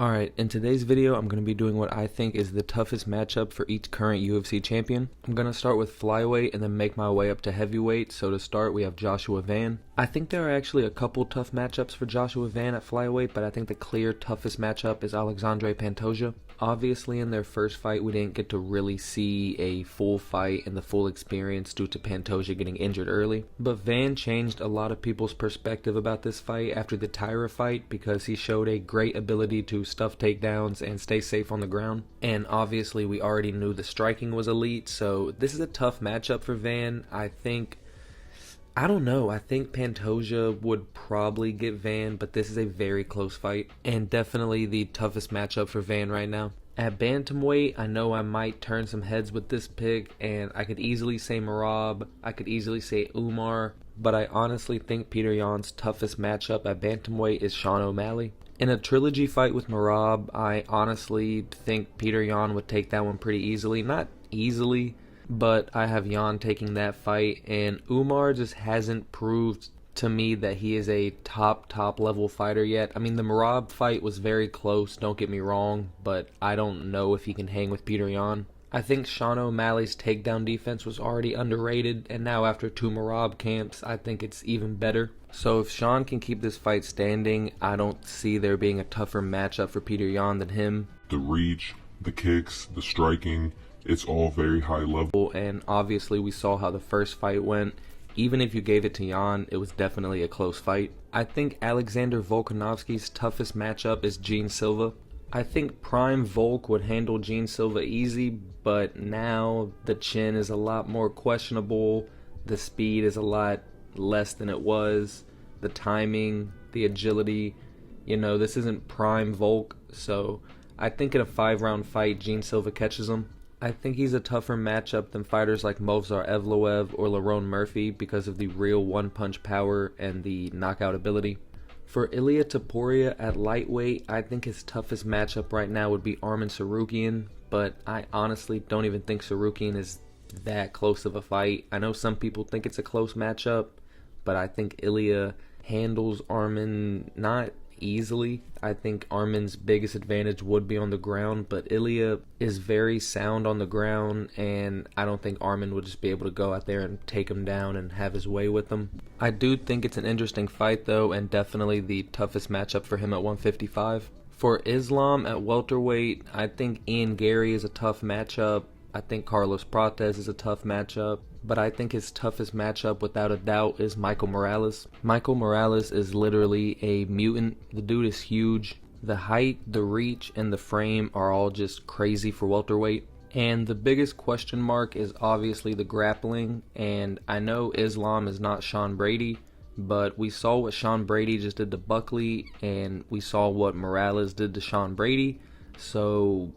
Alright, in today's video, I'm going to be doing what I think is the toughest matchup for each current UFC champion. I'm going to start with flyweight and then make my way up to heavyweight. So to start, we have Joshua Van. I think there are actually a couple tough matchups for Joshua Van at flyweight, but I think the clear toughest matchup is Alexandre Pantoja. Obviously, in their first fight, we didn't get to really see a full fight and the full experience due to Pantoja getting injured early. But Van changed a lot of people's perspective about this fight after the Tyra fight because he showed a great ability to stuff takedowns and stay safe on the ground. And obviously, we already knew the striking was elite, so this is a tough matchup for Van. I don't know. I think Pantoja would probably get Van, but this is a very close fight and definitely the toughest matchup for Van right now. At bantamweight, I know I might turn some heads with this pick, and I could easily say Merab, I could easily say Umar, but I honestly think Peter Yan's toughest matchup at bantamweight is Sean O'Malley. In a trilogy fight with Merab, I honestly think Peter Yan would take that one pretty easily. Not easily, but I have Yan taking that fight, and Umar just hasn't proved to me that he is a top level fighter yet. I mean, the Merab fight was very close, don't get me wrong, but I don't know if he can hang with Peter Yan. I think Sean O'Malley's takedown defense was already underrated, and now after two Merab camps, I think it's even better. So if Sean can keep this fight standing, I don't see there being a tougher matchup for Peter Yan than him. The reach, the kicks, the striking, it's all very high level. And obviously we saw how the first fight went. Even if you gave it to Yan, it was definitely a close fight. I think Alexander Volkanovski's toughest matchup is Gene Silva. I think prime Volk would handle Gene Silva easy, but now the chin is a lot more questionable. The speed is a lot less than it was. The timing, the agility, this isn't prime Volk. So I think in a 5-round fight, Gene Silva catches him. I think he's a tougher matchup than fighters like Movsar Evloev or Lerone Murphy because of the real one-punch power and the knockout ability. For Ilia Topuria at lightweight, I think his toughest matchup right now would be Arman Tsarukyan, but I honestly don't even think Tsarukyan is that close of a fight. I know some people think it's a close matchup, but I think Ilia handles Arman not easily. I think Arman's biggest advantage would be on the ground, but Ilia is very sound on the ground, and I don't think Arman would just be able to go out there and take him down and have his way with him. I do think it's an interesting fight though, and definitely the toughest matchup for him at 155. For Islam at welterweight, I think Ian Gary is a tough matchup. I think Carlos Prates is a tough matchup, but I think his toughest matchup without a doubt is Michael Morales. Michael Morales is literally a mutant. The dude is huge. The height, the reach, and the frame are all just crazy for welterweight. And the biggest question mark is obviously the grappling, and I know Islam is not Sean Brady, but we saw what Sean Brady just did to Buckley, and we saw what Morales did to Sean Brady, so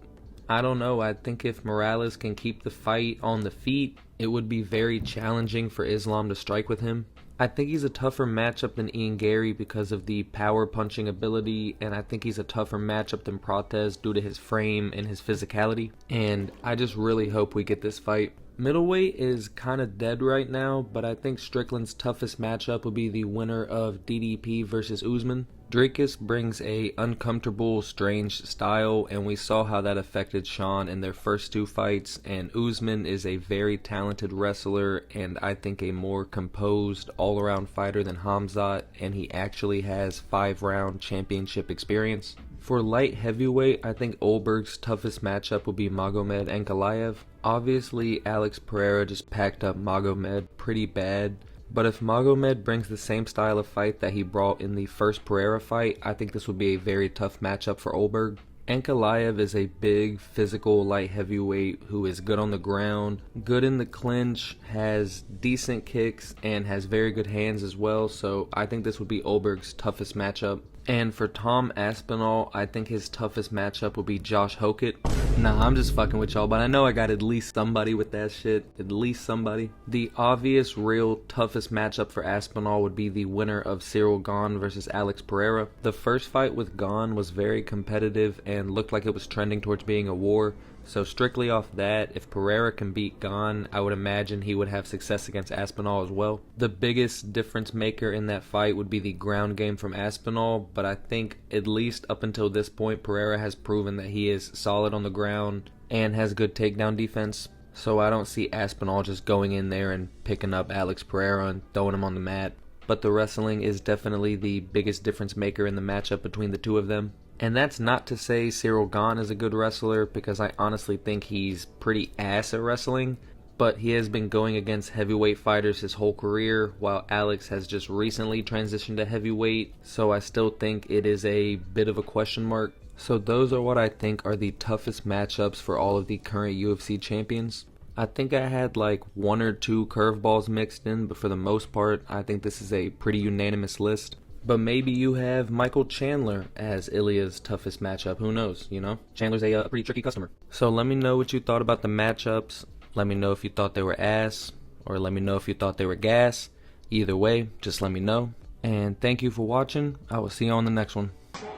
I don't know. I think if Morales can keep the fight on the feet, it would be very challenging for Islam to strike with him. I think he's a tougher matchup than Ian Gary because of the power punching ability, and I think he's a tougher matchup than Prates due to his frame and his physicality, and I just really hope we get this fight. Middleweight is kind of dead right now, but I think Strickland's toughest matchup will be the winner of DDP versus Usman. Dricus brings a uncomfortable, strange style, and we saw how that affected Sean in their first two fights, and Usman is a very talented wrestler, and I think a more composed, all-around fighter than Hamzat, and he actually has 5-round championship experience. For light heavyweight, I think Olberg's toughest matchup will be Magomed Ankalaev. Obviously, Alex Pereira just packed up Magomed pretty bad, but if Magomed brings the same style of fight that he brought in the first Pereira fight, I think this would be a very tough matchup for Olberg. Ankalaev is a big, physical light heavyweight who is good on the ground, good in the clinch, has decent kicks, and has very good hands as well, so I think this would be Olberg's toughest matchup. And for Tom Aspinall, I think his toughest matchup would be Josh Hokett. Nah, I'm just fucking with y'all, but I know I got at least somebody with that shit. At least somebody. The obvious, real, toughest matchup for Aspinall would be the winner of Cyril Gane versus Alex Pereira. The first fight with Gane was very competitive and looked like it was trending towards being a war. So strictly off that, if Pereira can beat Gane, I would imagine he would have success against Aspinall as well. The biggest difference maker in that fight would be the ground game from Aspinall, but I think at least up until this point, Pereira has proven that he is solid on the ground and has good takedown defense. So I don't see Aspinall just going in there and picking up Alex Pereira and throwing him on the mat. But the wrestling is definitely the biggest difference maker in the matchup between the two of them. And that's not to say Cyril Gane is a good wrestler, because I honestly think he's pretty ass at wrestling, but he has been going against heavyweight fighters his whole career, while Alex has just recently transitioned to heavyweight, so I still think it is a bit of a question mark. So those are what I think are the toughest matchups for all of the current UFC champions. I think I had like one or two curveballs mixed in, but for the most part, I think this is a pretty unanimous list. But maybe you have Michael Chandler as Ilya's toughest matchup. Who knows, you know? Chandler's a pretty tricky customer. So let me know what you thought about the matchups. Let me know if you thought they were ass, or let me know if you thought they were gas. Either way, just let me know. And thank you for watching. I will see you on the next one.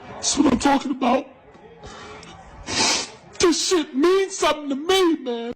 That's what I'm talking about. This shit means something to me, man.